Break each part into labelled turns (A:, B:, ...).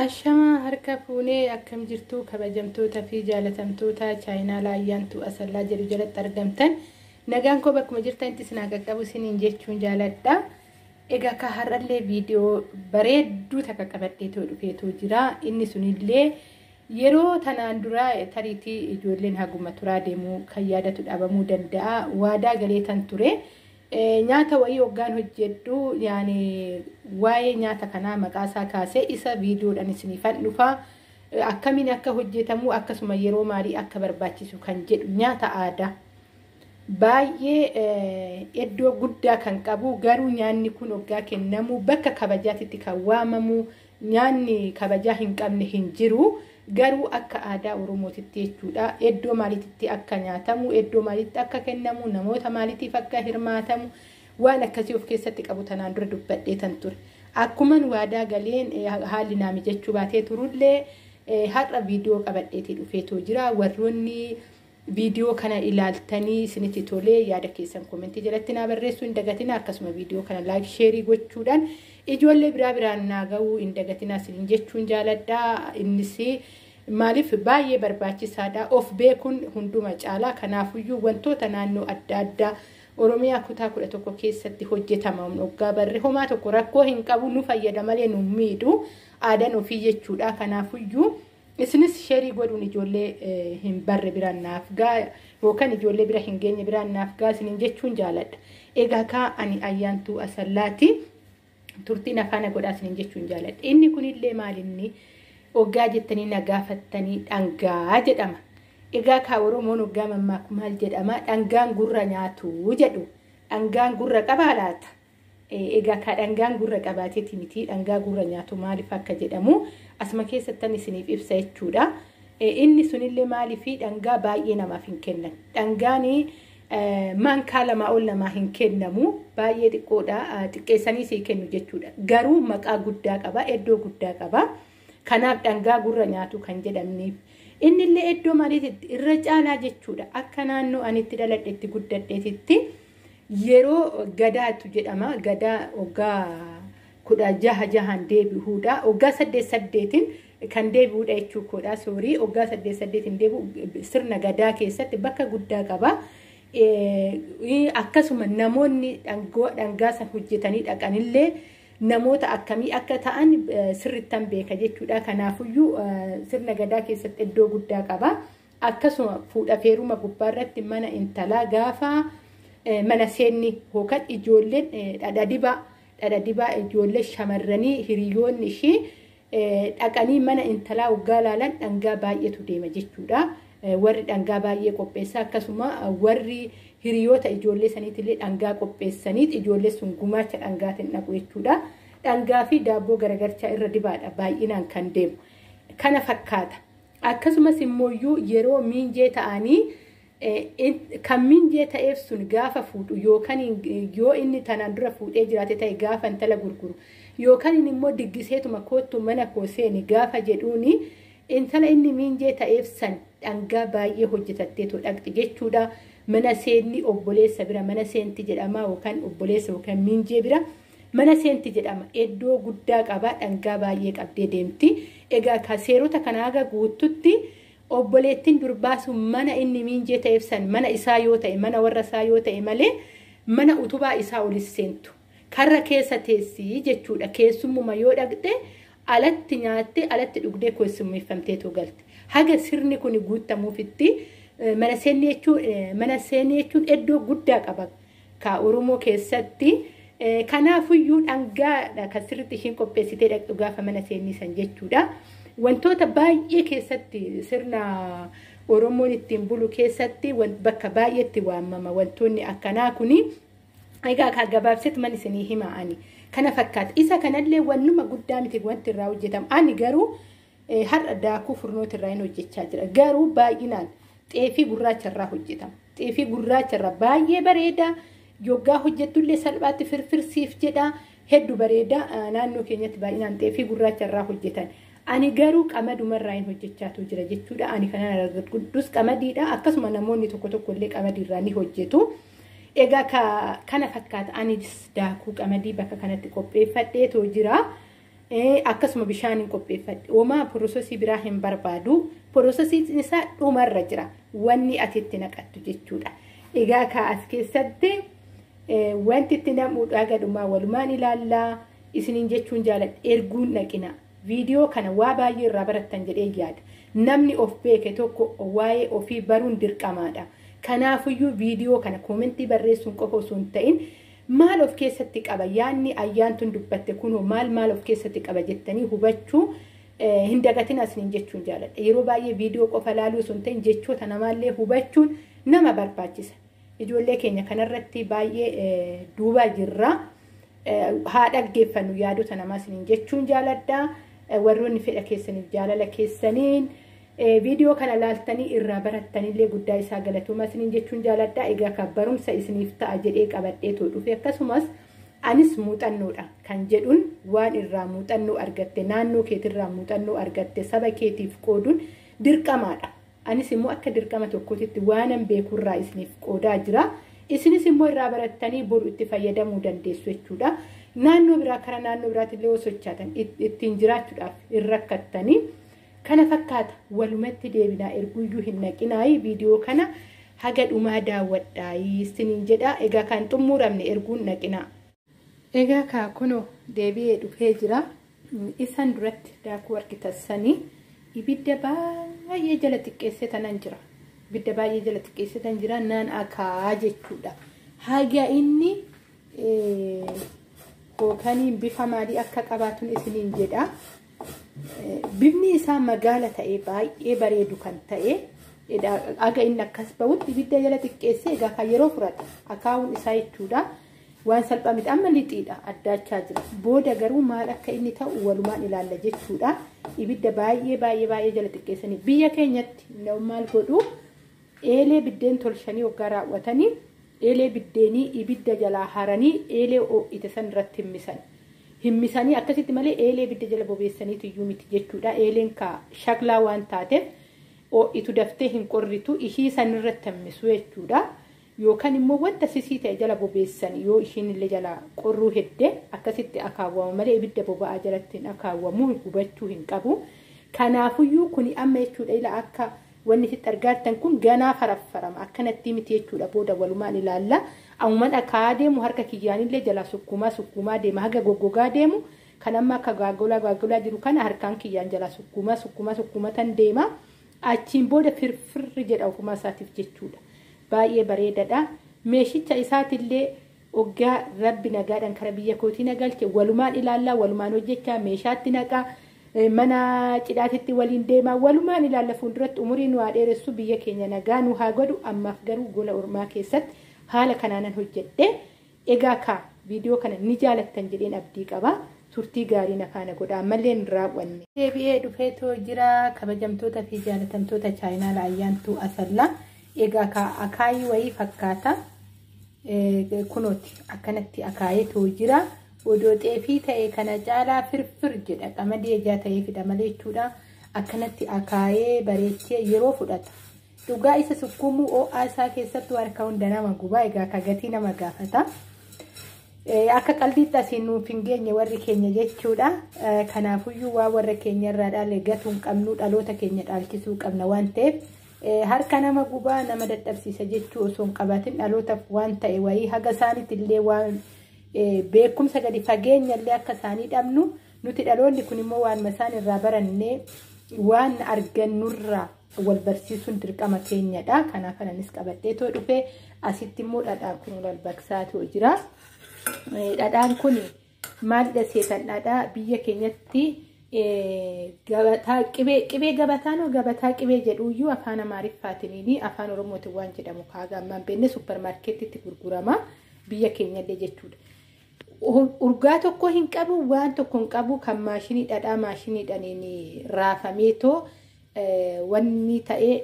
A: Ashama harka fuunee akkam jirtu kabajamtoota fi jaalatamtoota chaayinaa laayyaantu asallaa jedhu jalatti argamtan nagaan koo bakkuma jirtanitti isin qaqqabu isiniin jechuun jaaladha. Egaa ka har'allee viidiyoo bareedduu takka qabadheetoo dhufeetoo jira. Inni sunillee yeroo tanaan dura tariitii ijoolleen haguma turaa deemuu kan yaadatu dhabamuu danda'a. Waadaa galeetan ture. Nyaata wayii hoggaan hojjedhu yaani waa'ee nyaata kanaa maqaasaa kaasee isa viidiyoodhaan isiniifan dhufa akkamiin akka hojjetamu akkasuma yeroo maalii akka barbaachisu kan jedhu nyaata aadaa baay'ee iddoo guddaa kan qabu garuu nyaanni kun hoggaa kennamu bakka kabajaatitti kan waamamu nyaanni kabajaa hin qabne hin jiru. Garuu akka aadaa Oromootitti jechuudha. Iddoo maaliitti akka nyaatamu, iddoo maaliitti akka kennamu, namoota maaliitiif akka hirmaatamu waan akkasii of keessatti qabu tanaan dura dubbadheetan ture. Akkuman waadaa galeen haalli naami jechuu baatee turullee har'a viidiyoo qabadheetii dhufeetoo jira. Warroonni viidiyoo kana ilaaltanii isinitti tolee yaada keessan komentii jalatti naa barreessuu hin dagatina. Akkasuma viidiyoo kana laayik sheerii gochuudhaan ijoollee biraan naa ga'uu hin dagatina isiniin jechuun jaaladha. Innis maaliif baay'ee barbaachisaadha. Of beekuun hunduma caalaa. Kanaafuyyuu wantoota naannoo adda addaa Oromiyaa kutaa 11 keessatti hojjetaman hoggaa barre homaa tokko rakkoo hin qabu nu fayyada malee nu miidhu aadaan ofii jechuudha. Kanaafuyyuu isinis sheerii godhuun ijoollee hin barre biraan naaf gaa yookaan ijoollee bira hin geenye biraan naaf gaa isiniin jechuun jaaladha. Egaa ka ani ayyaantuu asallaati turtiin afaan godhaa isiniin jechuun jaaladha. Inni kunillee maalinni hoggaa jettanii na gaafattanii dhangaa jedhama. Egaa ka Oromoon hoggaa mammaaku maal jedhama? Dhangaan gurra nyaatu jedhu. Dhangaan gurra qabaa laata? Egaa ka dhangaan gurra qabaateeti miti dhangaa gurra nyaatu maaliif akka jedhamu asuma keessattan isiniif ibsa jechuudha. Inni sunillee maaliifi dhangaa baay'ee namaaf hin kennan. Dhangaani maankaa lamaa ol namaa hin kennamu baay'ee xiqqoodha. Xiqqeessanii sii kennu jechuudha. Garuu maqaa guddaa qaba, iddoo guddaa qaba. Kanaaf dhangaa gurra nyaatu kan jedhamniif. Innillee iddoo maaliitti irra caalaa jechuudha. Akka naannoo anitti dhaladheetti guddadheetitti yeroo gadaatu jedhama. Gadaa hoggaa 16 deebi'uudha. Hoggaa 8 kan deebi'uudha jechuudha. Soorii hoggaa 8 deebi'u sirna gadaa keessatti bakka guddaa qaba. Akkasuma namoonni dhangaa san hojjetanii dhaqanillee namoota akkamii akka ta'an sirrittan beeka jechuudha. Kanaafuyyuu sirna gadaa keessatti iddoo guddaa qaba. Akkasuma fuudha feeruma gubbaarratti mana intalaa gaafa mana seenni yookaan ijoolleen dhadhadhibaa ijoollee shamarranii hiriyoonni ishii dhaqanii mana intalaa hoggaa laalan dhangaa baay'eetu deema jechuudha. Warri dhangaa baay'ee qopheessa akkasuma warri hiriyoota ijoollee saniitillee dhangaa qopheessaniit ijoollee sun gumaacha dhangaatiin dhaqu jechuudha. Dhangaa fi daabboo garagarchaa irra dibaadha baay'inaan kan deemu. Kana fakkaata. Akkasumas immoo yeroo miinjee ta'anii kan miinjee ta'eef sun gaafa fuudhu yookaan yoo inni tanaan dura fuudhee jiraate ta'e gaafa intala gurguru yookaan inni immoo diggiseetuma koottu mana koo seeni gaafa jedhuuni intala inni miinjee ta'eef san dhangaa baay'ee hojjetatteetu dhaqxi jechuudha. Mana seenni obboleessa bira mana seenti jedhama yookaan obboleessa yookaan miinjee bira mana seenti jedhama. Iddoo guddaa qaba dhangaa baay'ee qabdee deemti. Egaa ka seerota kana haga guututti obboleettiin durbaasu mana inni miinjee ta'eef san mana isaa yoo ta'e mana warra isaa yoo ta'e malee mana utubaa isaa olis seentu. Karra keessa teessii jechuudha. Keessummuma yoo dhaqxe alatti nyaatte alatti dhugdee keessummeeffamteetu galte. Haga sirni kun guutamuufitti mana seenii jechuun iddoo guddaa qaba ka Oromoo keessatti. Kanaafuyyuu dhangaa kan sirriitti ishiin qopheessitee dhaqxu gaafa mana seenii san jechuudha. Wantoota baay'ee keessatti sirna Oromoon ittiin bulu keessatti bakka baay'eetti waamama wantoonni akkanaa kuni. Egaa ka gabaabsetti man isinii hima'ani. Kana fakkaata. Isa kanallee wannuma guddaa miti wanti irraa hojjetamu. Ani garuu har'a daakuu furnoota irraa hin hojjechaa jira. Garuu baay'inaan xeefii gurraacha irraa hojjetama. Xeefii gurraacha irraa baay'ee bareeda. Yoggaa hojjettullee salphaatti firfirsiif jedha. Hedduu bareeda. Naannoo keenyatti baay'inaan xeefii gurraacha irraa hojjetan. Ani garuu qamaduma irraa hin hojjechaatu jira jechuudha. Ani kanaan argadus qamadiidha. Akkasuma namoonni tokko tokkollee qamadii irraa ni hojjetu. Egaa kana fakkaata anis daakuu qamadii bakka kanatti qopheeffadheetoo jira. akkasuma bishaan hin qopheeffadhe homaa piroosesii biraa hin barbaadu piroosesiin isaa dhumarra jira wanni ati itti naqattu jechuudha. Egaa kaas keessatti wanti itti namuudha gadhumaa walumaan ilaallaa isiniin jechuun jaaladha erguun naqina viidiyoo kana waa baay'ee irraa barattan jedhee yaada. Namni of beeke tokko waa'ee ofii baruun dirqamaadha. Kanaafiyyuu viidiyoo kana koomentii barreessuun qofa osoo hin ta'in maal of keessatti qaba yaanni ayyaantuun dubbatte kunoo maal of keessatti qaba jettanii hubachuu hin dagatin isiniin jechuun jaaladha. Yeroo baay'ee viidiyoo qofa ilaaluu osoo hin ta'in jechoota namaallee hubachuun nama barbaachisa. Ijoollee keenya kanarratti baay'ee duubaa jirra. Haa dhaggeeffannu yaadota namaa isiniin jechuun jaaladha. Warroonni fedha keessaniif jaalala keessaniin viidiyoo kana laaltanii irraa barattanillee guddaa isaa galatooma isiniin jechuun jaaladha. Egaa kan barumsa isiniif ta'a jedhee qabadhee dhufe akkasumas anis muuxannoodha kan jedhuun waan irraa muuxannoo argatte naannoo keetirraa muuxannoo argatte saba keetiif qooduun dirqamaadha. Anis immoo akka dirqama tokkootitti waanan beekurraa isiniif qoodaa jira. Isinis immoo irraa barattanii boru itti fayyadamuu dandeessu jechuudha. Naannoo biraa kara naannoo biraatillee osoo sochaatan ittiin jiraachuudhaaf hin rakkattanii kana fakkaata walumatti deebinaa erguyyuu hin naqinaayi viidiyoo kana haga dhumaa daawwadhaa isiniin jedha. Egaa kan xumuramne erguun naqinaa. Egaa kaa kunoo deebi'ee dhufee jira. Isan duratti daakuu argitassanii ibidda baay'ee jala xiqqeessitanan jira. Ibidda baay'ee jala xiqqeessitan jira naan akaa jechuudha. Haga inni kookaniin bifa maalii akka qabaatuun isiniin jedha. Bifni isaa magaala ta'ee baay'ee bareedu kan ta'e aga inni akkas ba'utti ibidda jala xiqqeessee egaa kan yeroo fudhata akaawun isaa jechuudha. Waan salphaa miti amma lixiidha addaachaa jira. Booda garuu maal akka inni ta'u walumaan ilaalla jechuudha. Ibidda baay'ee jala xiqqeessanii biyya keenyatti maal godhu eelee biddeen tolchanii waggaa raawwatanii eelee biddeenii ibidda jalaa haranii eelee oo'ite san irratti himmisanii akkasitti malee eelee ibidda jala bobeessaniitu iyyuu miti jechuudha. Eeleen ka shaklaa waan taateef oo'itu daftee hin qorritu ishii san irratti himmisu jechuudha. Yookaan immoo wanta sisii ta'e jala bobeessan yoo ishiin illee jala qorruu hedde akkasitti akaawwamu malee ibidda boba'aa jalatti hin akaawwamu hubachuu hin qabu. Kanaafuyyuu kuni amma jechuudha ila akka wanni sitti argaattan kun ganaa faraffarama akkanatti miti jechuudha. Booda walumaan ilaalla. Amman akka deemu harka kiyyaanillee jala sukkumaa deema haga goggogaa deemu kan amma akka gaagolaa jiru kana harkaan kiyyaan jala sukkuma tan deema. Achiin booda firfirri jedha ofuma isaatiif jechuudha. Baay'ee bareedadha. Meeshicha isaatillee oggaa rabbi nagaadhaan kara biyya kootii nagalche walumaan ilaallaa walumaan hojjechaa meeshaatti naqaa mana cidhaatitti waliin deemaa walumaan ilaalla fuulduratti umuriin waa dheeressu biyya keenya nagaa nu haa godhu. Ammaaf garuu gola ormaa keessatti haala kanaanan hojjedhe. Egaa ka viidiyoo kana ni jaalattan jedheen abdii qaba. Turtii gaarii nafaana godha ammallee hin raawwanne. Deebi'ee dhufeetoo jira kabajamtoota fi jaalatamtoota chaayinaala ayyaantuu asallaa. Egaa ka akaayii wayii fakkaata. Kunooti akkanatti akaayeetoo jira. Odoo xeefii ta'e kana caalaa firfir jedha qamadii ijaa ta'ee fida malee jechuudha. Akkanatti akaayee bareechee yeroo fudhata. Dhugaa isa sukkuumuu oo'aa isaa keessattuu harka hunda nama gubaa. Egaa ka gatii nama gaafata. Akka qalbiitti asiin nuuf hin geenye warri keenya jechuudha. Kanaafuyyuu waa warra keenya irraa dhaale gatuu hin qabnu dhaloota keenya dhaalchisuu qabna waan ta'eef harka nama gubaa nama dadhabsiisa jechuu osoo hin qabaatin dhalootaaf waan ta'e wayii haga isaaniitti illee waan beekumsa gadi fageenya illee akka isaanii dhabnu nuti dhaloonni kun immoo waan masaan irraa barannee waan argannurraa wal barsiisuun dirqama keenyadha. Kanaaf anis qabadheetoo dhufee asitti immoo dhadhaan kun wal baksaatoo jira. Dhadhaan kun maalidha seetan dhadhaa biyya keenyatti gabataa qibee gabataa qibee jedhuyyuu afaan Amaariffaatiin afaan Oromootiin waan jedhamu kaaga ammaan beenne suppermaarketitti gurgurama biyya keenyallee jechuudha. Urgaa tokko hin qabu waan tokko hin qabu kan maashinii dhadhaa maashiniidhaan raafameetoo wanni ta'ee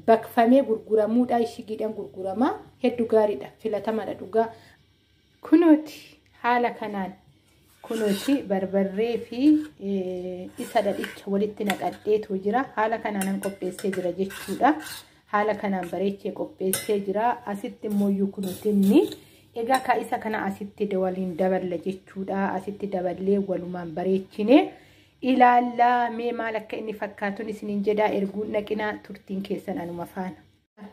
A: bakfamee gurguramuudha ishigiidhaan gurgurama hedduu gaariidha filatamaadha dhugaa. Kunooti haala kanaan kunooti barbarree fi isa dhadhicha walitti naqadheetu jira. Haala kanaan qopheessee jira jechuudha. Haala kanaan bareechee qopheessee jira. Asitti immoo kunuutinni egaa kaa'isa kana asitti waliin daballe jechuudha. Asitti daballee walumaan bareechine ilaallaa mee maal akka inni fakkaatuun isiniin jedhaa erguun naqinaa turtiin keessan anuma faana.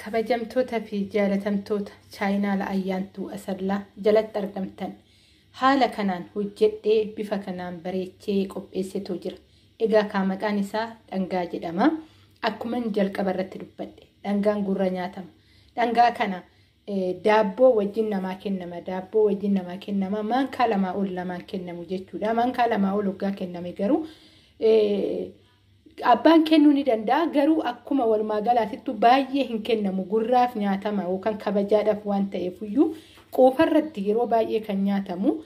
A: Kabajamtoota fi jaalatamtoota chaayinaala ayyaantuu asallaa jalatti argamtan haala kanaan hojjedhee bifa kanaan bareechee qopheessetu jira. Egaa kaa maqaan isaa dhangaa jedhama. Akkuma jalqaba irratti dubbadhe dhangaan gurra nyaatama. Dhangaa kana daabboo wajjin namaa kennama. Daabboo wajjin namaa kennama. Maankaa lamaa ol lamaan kennamu jechuudha. Maankaa lamaa ol waggaa kenname garuu abbaan kennuu ni danda'a. Garuu akkuma walumaa galaatittu baay'ee hin kennamu. Gurraaf nyaatama yookaan kabajaadhaaf waan ta'eefuyyuu quufarratti yeroo baay'ee kan nyaatamu.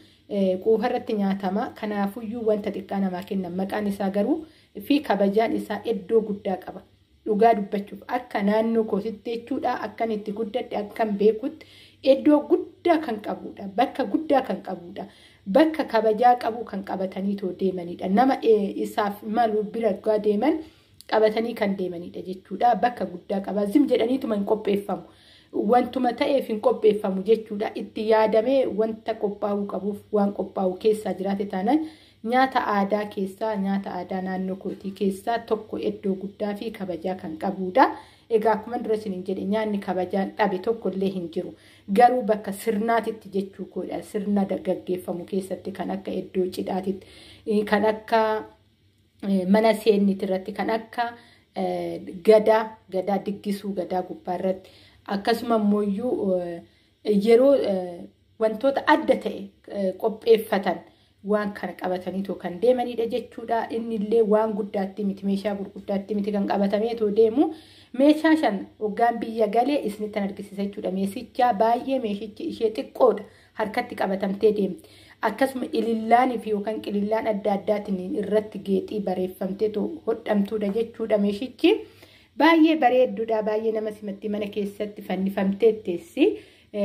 A: Quufarratti nyaatama. Kanaafuyyuu wanta xiqqaa namaa kennamu. Maqaan isaa garuu fi kabajaan isaa iddoo guddaa qaba. Dhugaa dubbachuuf akka naannoo kootitti jechuudha. Akkan itti guddadhe akkan beekutti iddoo guddaa kan qabudha. Bakka guddaa kan qabudha. Bakka kabajaa qabu kan qabatanii too deemanidha. Nama isaaf malu bira gaa deeman qabatanii kan deemanidha jechuudha. Bakka guddaa qaba. Zim jedhaniituma hin qopheeffamu. Wantuma ta'eef hin qopheeffamu jechuudha. Itti yaadamee wanta qophaa'uu qabuuf waan qophaa'u keessaa jiraate taanaan nyaata aadaa keessaa nyaata aadaa naannoo kootii keessaa tokko iddoo guddaa fi kabajaa kan qabudha. Egaa akkuma dura isiniin jedhe nyaanni kabajaan dhabe tokko illee hin jiru. Garuu bakka sirnaatitti jechuu koodha. Sirna gaggeeffamu keessatti kan akka iddoo cidhaatitti kan akka mana seenniiti irratti kan akka gadaa diggisuu gadaa gubbaa irratti akkasuma immoo yeroo wantoota adda ta'e qopheeffatan waan kana qabatanii too kan deemanidha jechuudha. Inni illee waan guddaatti miti meeshaa gurguddaatti miti kan qabatamee too deemu meeshaa shan hoggaan biyya galee isinitti argisiisa jechuudha. Meeshicha baay'ee meeshichi ishee xiqqoodha harkatti qabatamtee deemti. Akkasuma ilillaanii fi yookaan qilillaan adda addaatiin irratti geexii bareeffamtee too hodhamtuudha jechuudha. Meeshichi baay'ee bareedduudha. Baay'ee nama simatti mana keessatti fannifamtee teessi.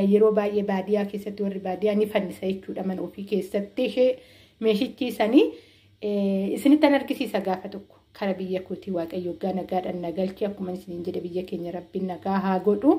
A: Yeroo baay'ee baadiyyaa keessatti warri baadiyyaa ni fannisa jechuudha mana ofii keessatti ishee meeshichi sanii isinitti argisiisa gaafa tokko kara biyya kootii waaqayyo gaa nagaadhaan nagalchi akkuma isiniin jedhe biyya keenya rabbiin nagaa haa godhu.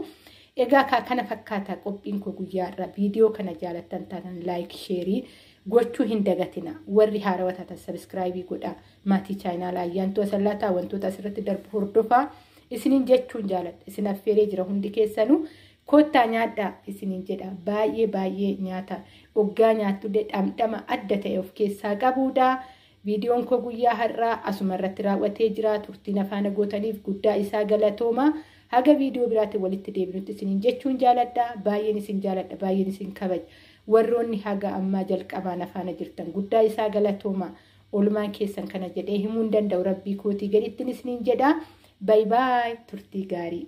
A: Egaa kana fakkaata qophiin koo guyyaarra viidiyoo kana jaalattan taatan laayik sheerii gochuu hin dagatina. Warri haarawaa taatan sabiskiraayibii godhaa maatii chaayinaala ayyaantuu asallaataa wantoota asirratti darbu hordofaa isiniin jechuun jaaladha. Isin affeeree jira hundi keessanuu. Kottaa nyaadhaa isiniin jedha baay'ee nyaata hoggaa nyaatullee dhamdhama adda ta'e of keessaa qabudha. Viidiyoon koo guyyaa har'aa asuma irratti raawwatee jira. Turtiin afaan gootaniif guddaa isaa galatooma. Haga viidiyoo biraatti walitti deebinutti isiniin jechuun jaaladha. Baay'een isin jaaladha. Baay'een isin kabaja. Warroonni haga ammaa jalqabaan afaan jirtan guddaa isaa galatooma. Oolmaan keessan kana jedhee himuu hin danda'u rabbii kootii gaditti isiniin jedha. Baay'ee turtii gaarii.